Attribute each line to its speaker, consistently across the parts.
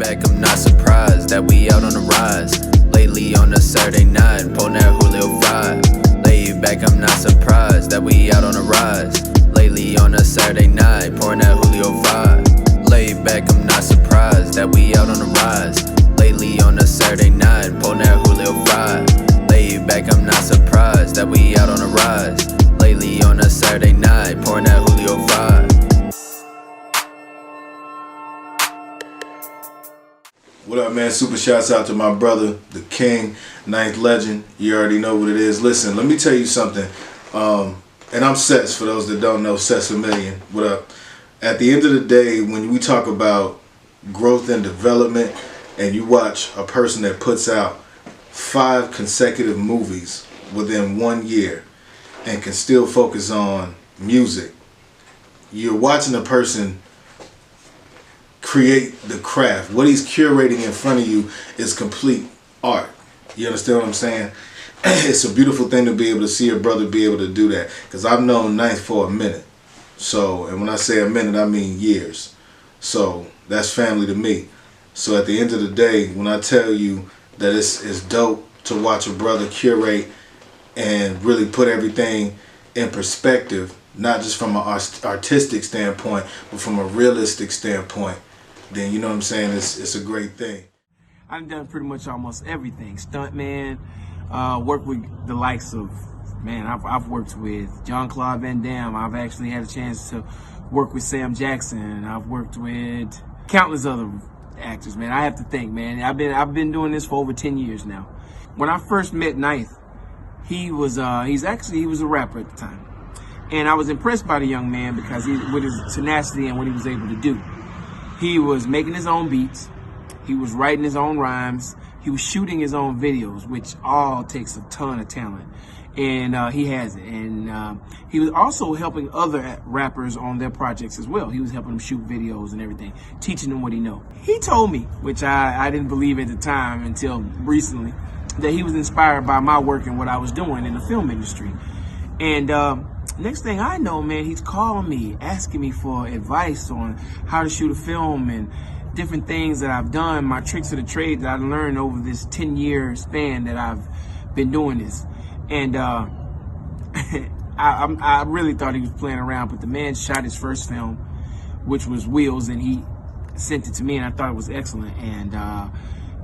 Speaker 1: back, I'm not surprised that we out on the rise. Lately on a Saturday night, pulling that Julio vibe. Laid back, I'm not surprised that we out on the rise. Lately on a Saturday night, pouring that Julio vibe. Laid back, I'm not surprised that we out on the rise. Lately on a Saturday night, pulling that Julio vibe. Laid back, I'm not surprised that we out on the rise. Lately on a Saturday night, pouring that Julio vibe.
Speaker 2: What up, man? Super shouts out to my brother, the King, Ninth Legend. You already know what it is. Listen, let me tell you something. And I'm Sets, for those that don't know, Sets a Million. What up? At the end of the day, when we talk about growth and development, and you watch a person that puts out 5 consecutive movies within 1 year and can still focus on music, you're watching a person create the craft. What he's curating in front of you is complete art. You understand what I'm saying? It's a beautiful thing to be able to see a brother be able to do that, because I've known Ninth for a minute. So, and when I say a minute, I mean years. So that's family to me. So at the end of the day, when I tell you that it's dope to watch a brother curate and really put everything in perspective, not just from an artistic standpoint, but from a realistic standpoint, then you know what I'm saying, it's a great thing.
Speaker 3: I've done pretty much almost everything. Stuntman, worked with the likes of, man, I've worked with Jean-Claude Van Damme. I've actually had a chance to work with Sam Jackson. I've worked with countless other actors, man. I have to think, man. I've been doing this for over 10 years now. When I first met Ninth, he was a rapper at the time. And I was impressed by the young man because with his tenacity and what he was able to do. He was making his own beats. He was writing his own rhymes. He was shooting his own videos, which all takes a ton of talent. And he has it. And he was also helping other rappers on their projects as well. He was helping them shoot videos and everything, teaching them what he knows. He told me, which I didn't believe at the time until recently, that he was inspired by my work and what I was doing in the film industry. And next thing I know, man, he's calling me, asking me for advice on how to shoot a film and different things that I've done, my tricks of the trade that I've learned over this 10-year span that I've been doing this. And I really thought he was playing around, but the man shot his first film, which was Wheels, and he sent it to me, and I thought it was excellent. And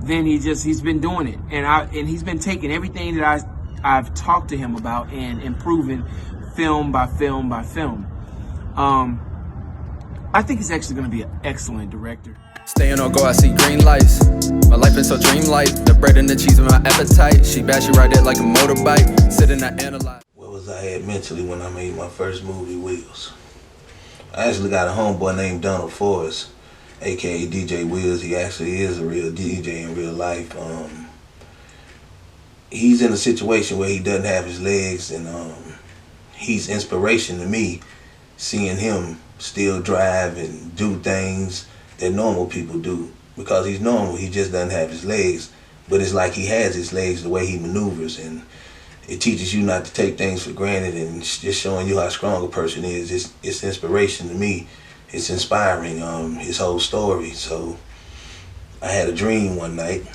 Speaker 3: then he's been doing it, and he's been taking everything that I've talked to him about and improving film by film by film. I think he's actually going to be an excellent director.
Speaker 1: Staying on go, I see green lights. My life is so dreamlike. The bread and the cheese with my appetite. She bash you ride it like a motorbike. Sitting I analyze.
Speaker 4: Where was I at mentally when I made my first movie, Wheels? I actually got a homeboy named Donald Forrest, aka DJ Wheels. He actually is a real DJ in real life. He's in a situation where he doesn't have his legs, and he's inspiration to me, seeing him still drive and do things that normal people do. Because he's normal, he just doesn't have his legs. But it's like he has his legs the way he maneuvers, and it teaches you not to take things for granted, and it's just showing you how strong a person is. It's inspiration to me. It's inspiring, his whole story. So I had a dream one night.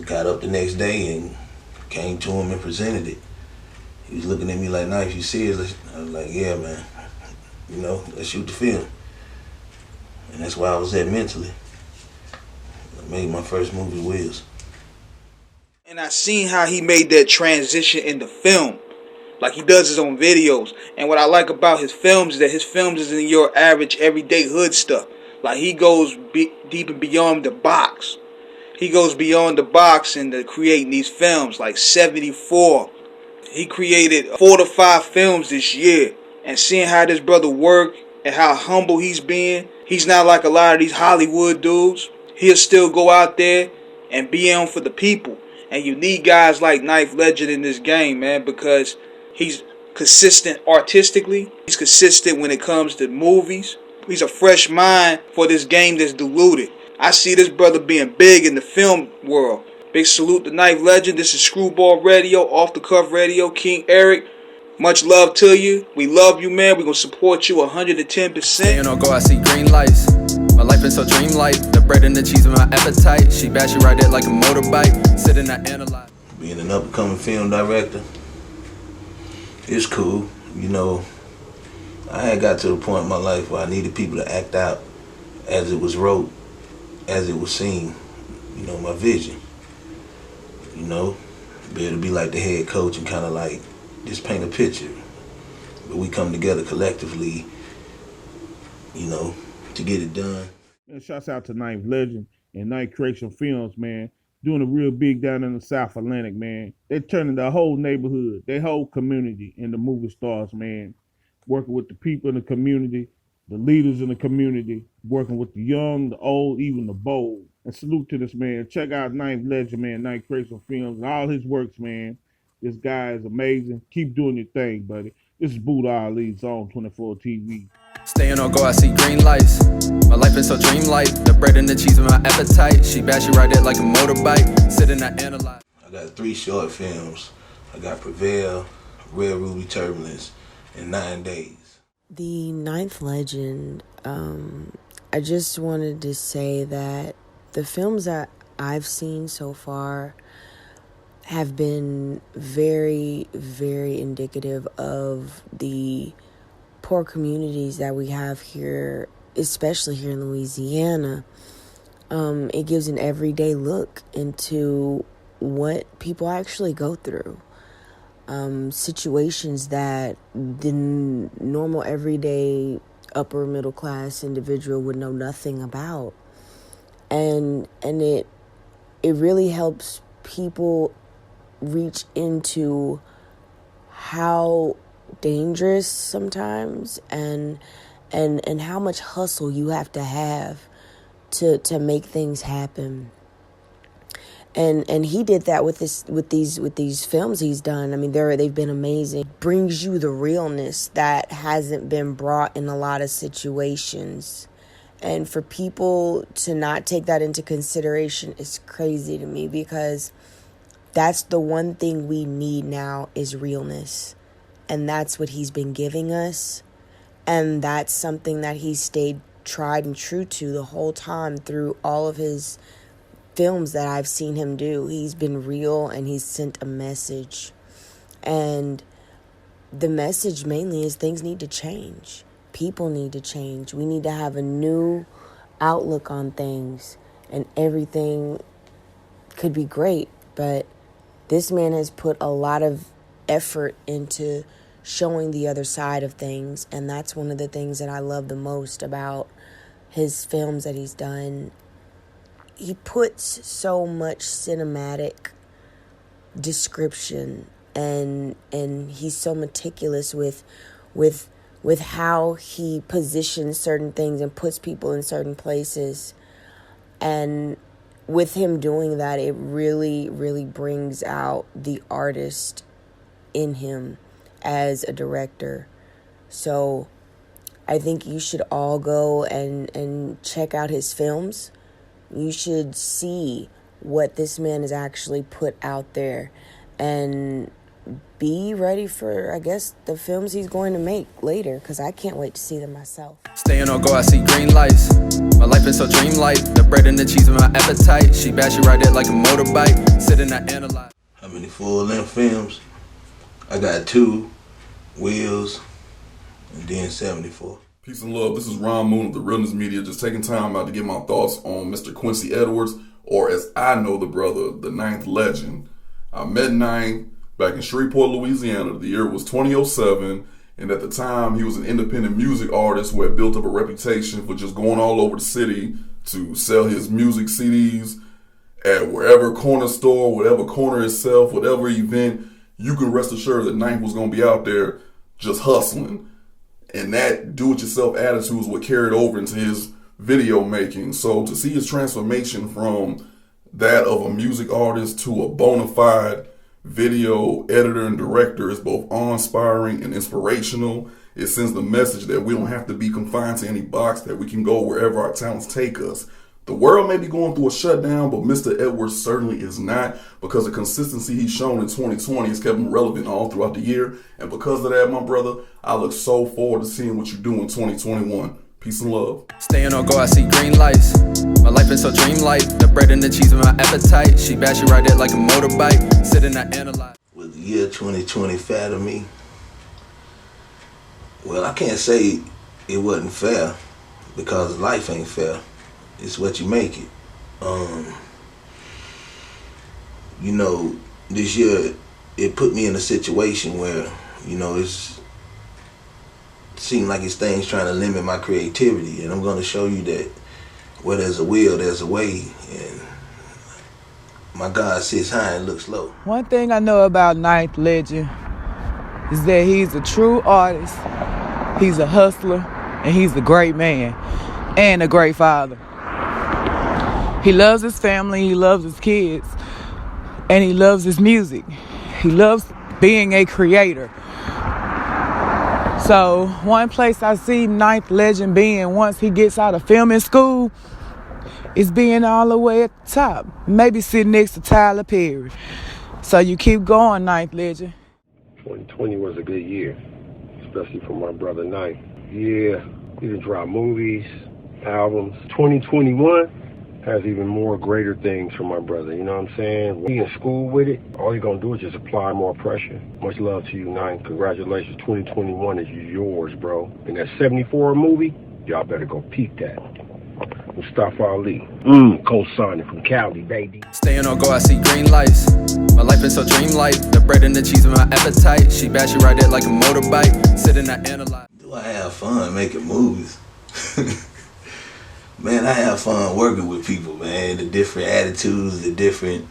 Speaker 4: Got up the next day and came to him and presented it. He was looking at me like, "Knife, you serious?" I was like, "Yeah, man. You know, let's shoot the film." And that's where I was at mentally. I made my first movie, Wheels.
Speaker 5: And I seen how he made that transition in the film. Like he does his own videos. And what I like about his films is that his films isn't your average everyday hood stuff. Like he goes deep and beyond the box. He goes beyond the box into creating these films. Like 74. He created 4 to 5 films this year. And seeing how this brother work and how humble he's being. He's not like a lot of these Hollywood dudes. He'll still go out there and be on for the people. And you need guys like Ninth Legend in this game, man, because he's consistent artistically. He's consistent when it comes to movies. He's a fresh mind for this game that's diluted. I see this brother being big in the film world. Big salute to Ninth Legend. This is Screwball Radio, Off the Cuff Radio, King Eric. Much love to you. We love you, man. We're going to support you 110%.
Speaker 1: Staying on go, I see green lights. My life is so dreamlike. The bread and the cheese of my appetite. She bad, she ride it like a motorbike. Sitting, I analyze.
Speaker 4: Being an up-and-coming film director, it's cool. You know, I had got to the point in my life where I needed people to act out as it was wrote, as it was seen. You know, my vision. You know, be able to be like the head coach and kind of like just paint a picture. But we come together collectively, you know, to get it done.
Speaker 6: And shouts out to Ninth Legend and Ninth Creation Films, man. Doing a real big down in the South Atlantic, man. They're turning the whole neighborhood, their whole community into movie stars, man. Working with the people in the community, the leaders in the community, working with the young, the old, even the bold. And salute to this man. Check out Ninth Legend, man, Ninth Creation Films, and all his works, man. This guy is amazing. Keep doing your thing, buddy. This is Buddha Ali, Zone 24 TV.
Speaker 1: Staying on go, I see green lights. My life is so dreamlike. The bread and the cheese of my appetite. She bad, she ride it like a motorbike. Sitting, I analyze.
Speaker 4: I got 3 short films. I got Prevail, Red Ruby Turbulence, and 9 Days.
Speaker 7: The Ninth Legend, I just wanted to say that the films that I've seen so far have been very, very indicative of the poor communities that we have here, especially here in Louisiana. It gives an everyday look into what people actually go through. Situations that the normal, everyday, upper middle class individual would know nothing about. And it really helps people reach into how dangerous sometimes and how much hustle you have to make things happen. And he did that with these films he's done. I mean, they've been amazing. Brings you the realness that hasn't been brought in a lot of situations. And for people to not take that into consideration is crazy to me, because that's the one thing we need now is realness. And that's what he's been giving us. And that's something that he stayed tried and true to the whole time through all of his films that I've seen him do. He's been real and he's sent a message. And the message mainly is things need to change. People need to change. We need to have a new outlook on things, and everything could be great. But this man has put a lot of effort into showing the other side of things, and that's one of the things that I love the most about his films that he's done. He puts so much cinematic description, and he's so meticulous with how he positions certain things and puts people in certain places. And with him doing that, it really, really brings out the artist in him as a director. So I think you should all go and check out his films. You should see what this man has actually put out there and be ready for, I guess, the films he's going to make later, because I can't wait to see them myself.
Speaker 1: Staying on go, I see green lights. My life is so dreamlike. The bread and the cheese of my appetite. She bad, she ride it like a motorbike. Sitting, I analyze.
Speaker 4: How many full-length films? I got 2, Wheels, and then 74.
Speaker 8: Peace and love. This is Ron Moon of the Realness Media, just taking time out to get my thoughts on Mr. Quincy Edwards, or as I know the brother, the Ninth Legend. I met Ninth back in Shreveport, Louisiana. The year was 2007, and at the time he was an independent music artist who had built up a reputation for just going all over the city to sell his music CDs at wherever corner store, whatever corner itself, whatever event. You can rest assured that Ninth was going to be out there just hustling. And that do-it-yourself attitude is what carried over into his video making. So to see his transformation from that of a music artist to a bona fide video editor and director is both awe-inspiring and inspirational. It sends the message that we don't have to be confined to any box, that we can go wherever our talents take us. The world may be going through a shutdown, but Mr. Edwards certainly is not, because the consistency he's shown in 2020 has kept him relevant all throughout the year. And because of that, my brother, I look so forward to seeing what you do in 2021. Peace and love.
Speaker 1: Staying on go, I see green lights. My life is so dreamlike. The bread and the cheese of my appetite. She bash you ride it like a motorbike. Sitting I analyze.
Speaker 4: Was the year 2020 fair to me? Well, I can't say it wasn't fair because life ain't fair. It's what you make it. You know, this year it put me in a situation where, you know, it seemed like it's things trying to limit my creativity, and I'm going to show you that where there's a will, there's a way, and my God sits high and looks low.
Speaker 9: One thing I know about Ninth Legend is that he's a true artist, he's a hustler, and he's a great man and a great father. He loves his family, he loves his kids, and he loves his music. He loves being a creator. So one place I see Ninth Legend being once he gets out of filming school is being all the way at the top. Maybe sitting next to Tyler Perry. So you keep going, Ninth Legend.
Speaker 10: 2020 was a good year, especially for my brother Ninth. Yeah, he done dropped movies, albums. 2021 has even more greater things for my brother, you know what I'm saying? He in school with it, all you're gonna do is just apply more pressure. Much love to you, Ninth. Congratulations, 2021 is yours, bro. And that 74 movie, y'all better go peep that. Mustafa Ali, co-signing from Cali, baby.
Speaker 1: Staying on go, I see green lights. My life is so dreamlike. The bread and the cheese of my appetite. She bash you ride it like a motorbike. Sitting I analyze.
Speaker 4: Do I have fun making movies? Man, I have fun working with people, man. The different attitudes, the different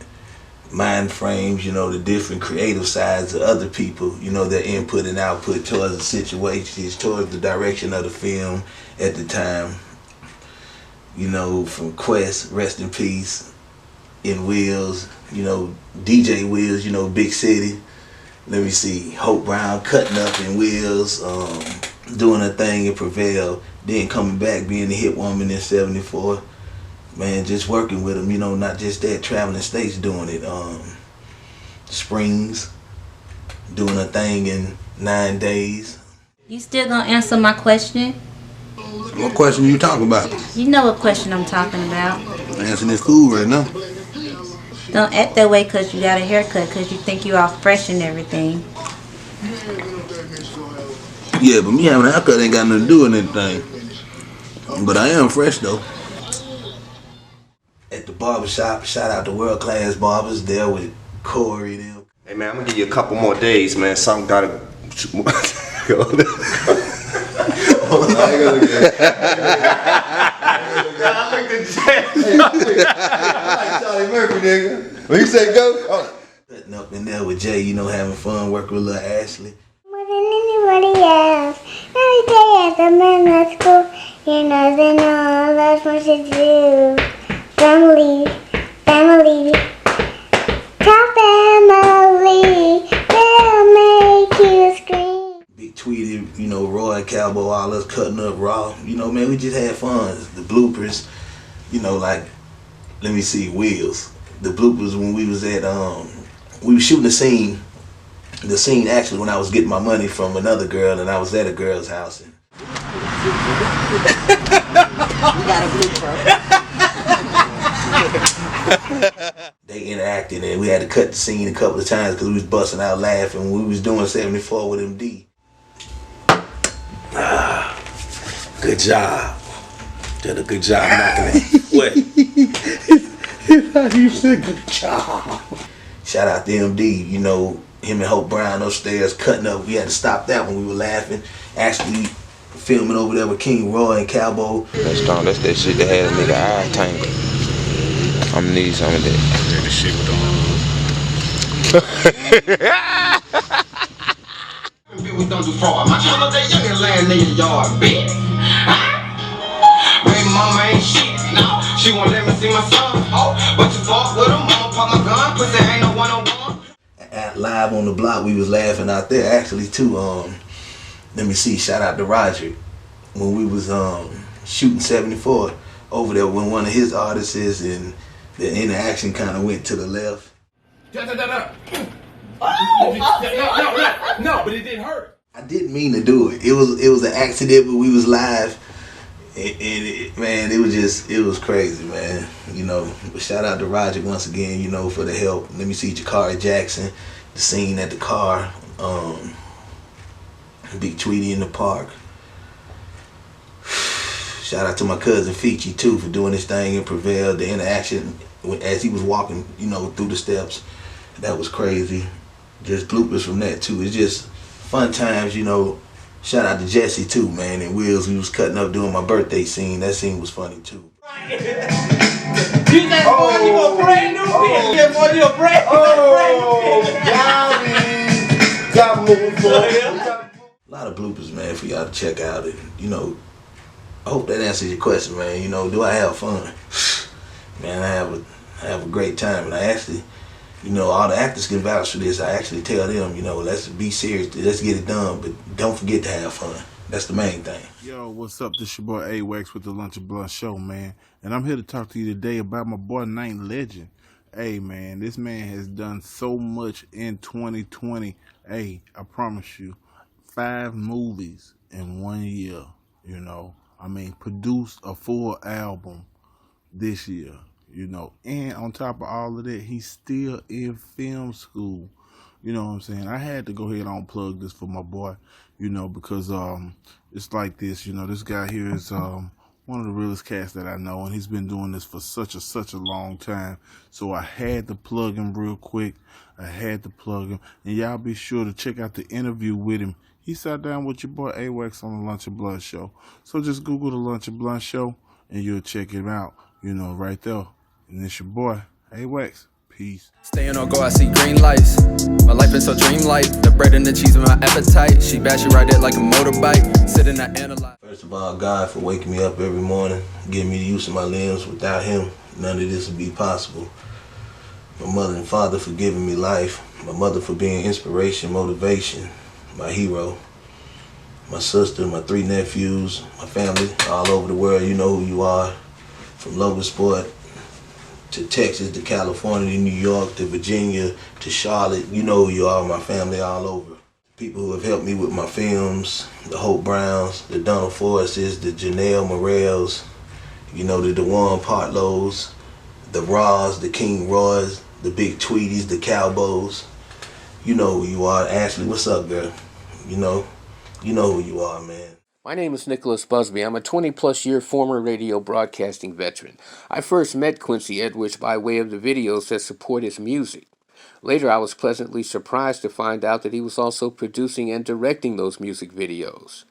Speaker 4: mind frames, you know, the different creative sides of other people, you know, their input and output towards the situations, towards the direction of the film at the time. You know, from Quest, rest in peace, in Wheels, you know, DJ Wheels, you know, Big City. Let me see, Hope Brown cutting up in Wheels, doing her thing in Prevail, then coming back being the hit woman in 74. Man, just working with them, you know, not just that, traveling states doing it. Springs, doing a thing in 9 days.
Speaker 11: You still gonna answer my question?
Speaker 4: What question you talking about?
Speaker 11: You know what question I'm talking about.
Speaker 4: Answering this cool right now.
Speaker 11: Don't act that way because you got a haircut, because you think you all fresh and everything.
Speaker 4: Yeah, but me having a haircut ain't got nothing to do with anything. But I am fresh though. At the barbershop, shout out to World Class Barbers, there with Corey them.
Speaker 12: Hey man, I'm gonna give you a couple more days, man. Something gotta go. I ain't gonna look at I like the jazz. I like Charlie Murphy, nigga. When you say go, oh.
Speaker 4: Cutting up in there with Jay, you know, having fun, working with little Ashley.
Speaker 13: More than anybody else. Every day at the man at school, you know they know that's what you do. Family, family, top family, they'll make you scream.
Speaker 4: Big Tweety, you know, Roy, Cowboy, all us cutting up raw. You know, man, we just had fun. The bloopers, you know, like, let me see, Wheels. The bloopers when we was at, we was shooting the scene actually when I was getting my money from another girl and I was at a girl's house. And
Speaker 7: You got a blooper.
Speaker 4: they interacted and we had to cut the scene a couple of times because we was busting out laughing when we was doing 74 with MD. Good job. Did a good job knocking it. What?
Speaker 6: You said good job.
Speaker 4: Shout out to MD, you know, him and Hope Brown upstairs cutting up. We had to stop that when we were laughing. Actually filming over there with King Roy and Cowboy.
Speaker 14: That's strong. That's that shit that had a nigga eye tangled. I'm gonna need some of that.
Speaker 10: The shit with
Speaker 15: We don't do fraud. My child that youngin' laying in your yard, bitch. Baby mama ain't shit, no. She won't let me see my son, oh. But you fought with him, mama pop my gun, pussy ain't no 101.
Speaker 4: At Live on the Block, we was laughing out there actually too. Let me see, shout out to Roger. When we was shooting 74 over there when one of his artists is, and the interaction kind of went to the left.
Speaker 3: No, but it didn't hurt.
Speaker 4: I didn't mean to do it. It was an accident, but we was live Man, it was crazy, man. You know, shout out to Roger once again, you know, for the help. Let me see Jakari Jackson, the scene at the car, Big Tweety in the park. Shout out to my cousin Feechy too for doing this thing in Prevail, the interaction as he was walking, you know, through the steps. That was crazy. Just bloopers from that too. It's just fun times, you know. Shout out to Jesse too, man, and Wills. We was cutting up doing my birthday scene. That scene was funny too.
Speaker 15: You just boy, you a brand new bitch. Yeah, boy, you a brand new
Speaker 4: A lot of bloopers, man, for y'all to check out. And, you know, I hope that answers your question, man. You know, do I have fun? Man, I have a great time, and I actually, you know, all the actors can vouch for this. I actually tell them, you know, let's be serious, let's get it done, but don't forget to have fun. That's the main thing.
Speaker 6: Yo, what's up? This your boy A-Wax with the Lunch and Blunt Show, man. And I'm here to talk to you today about my boy Ninth Legend. Hey, man, this man has done so much in 2020. Hey, I promise you, 5 movies in 1 year, you know. I mean, produced a full album this year, you know. And on top of all of that, he's still in film school. You know what I'm saying? I had to go ahead and plug this for my boy, you know, because it's like this, you know, this guy here is one of the realest cats that I know, and he's been doing this for such a long time. So I had to plug him real quick. I had to plug him. And y'all be sure to check out the interview with him. He sat down with your boy A-Wax on the Lunch and Blunt Show. So just Google the Lunch and Blunt Show, and you'll check him out, you know, right there. And it's your boy, A-Wax. Peace.
Speaker 1: Staying on go, I see green lights. My life is so dreamlike. The bread and the cheese with my appetite. She bash, ride it like a motorbike. Sitting, I analyze.
Speaker 4: First of all, God for waking me up every morning, giving me the use of my limbs. Without him, none of this would be possible. My mother and father for giving me life. My mother for being inspiration, motivation, my hero. My sister, my 3 nephews, my family all over the world. You know who you are. From Logansport to Texas, to California, to New York, to Virginia, to Charlotte. You know who you are, my family all over. People who have helped me with my films, the Hope Browns, the Donald Forrests, the Janelle Morels, you know, the DeJuan Partlows, the Raws, the King Roys, the Big Tweeties, the Cowboys. You know who you are. Ashley, what's up, girl? You know who you are, man.
Speaker 16: My name is Nicholas Busby. I'm a 20-plus year former radio broadcasting veteran. I first met Quincy Edwards by way of the videos that support his music. Later, I was pleasantly surprised to find out that he was also producing and directing those music videos.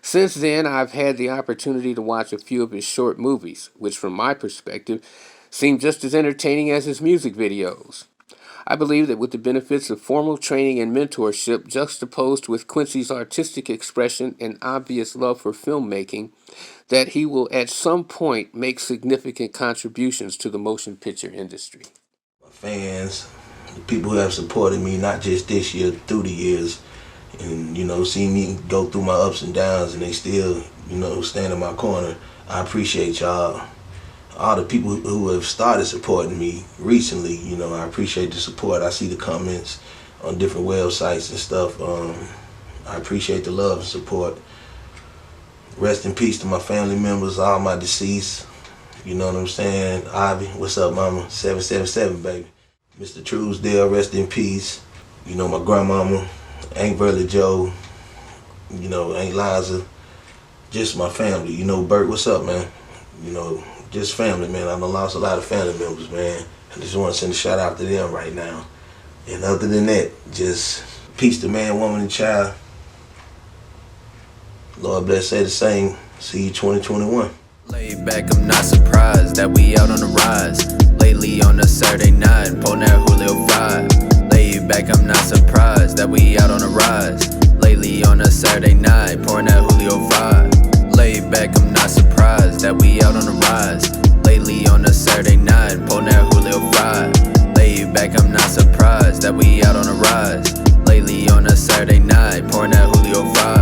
Speaker 16: Since then, I've had the opportunity to watch a few of his short movies, which from my perspective, seem just as entertaining as his music videos. I believe that with the benefits of formal training and mentorship juxtaposed with Quincy's artistic expression and obvious love for filmmaking, that he will at some point make significant contributions to the motion picture industry.
Speaker 4: My fans, the people who have supported me, not just this year, through the years, and, you know, see me go through my ups and downs, and they still, you know, stand in my corner. I appreciate y'all. All the people who have started supporting me recently, you know, I appreciate the support. I see the comments on different websites and stuff. I appreciate the love and support. Rest in peace to my family members, all my deceased. You know what I'm saying? Ivy, what's up, mama? 777, baby. Mr. Truesdale, rest in peace. You know, my grandmama, Aunt Burley Joe, you know, Aunt Liza, just my family. You know, Bert, what's up, man? You know, just family, man. I've lost a lot of family members, man. I just want to send a shout out to them right now. And other than that, just peace to man, woman, and child. Lord bless, say the same. See you 2021.
Speaker 1: Laid back, I'm not surprised that we out on the rise. Lately on a Saturday night, pulling that Julio vibe. Laid back, I'm not surprised that we out on the rise. Lately on a Saturday night, pouring that Julio vibe. Laid back, I'm not surprised that we out on the rise. Lately on a Saturday night, pulling that Julio vibe. Laid back, I'm not surprised that we out on the rise. Lately on a Saturday night, pouring that Julio vibe.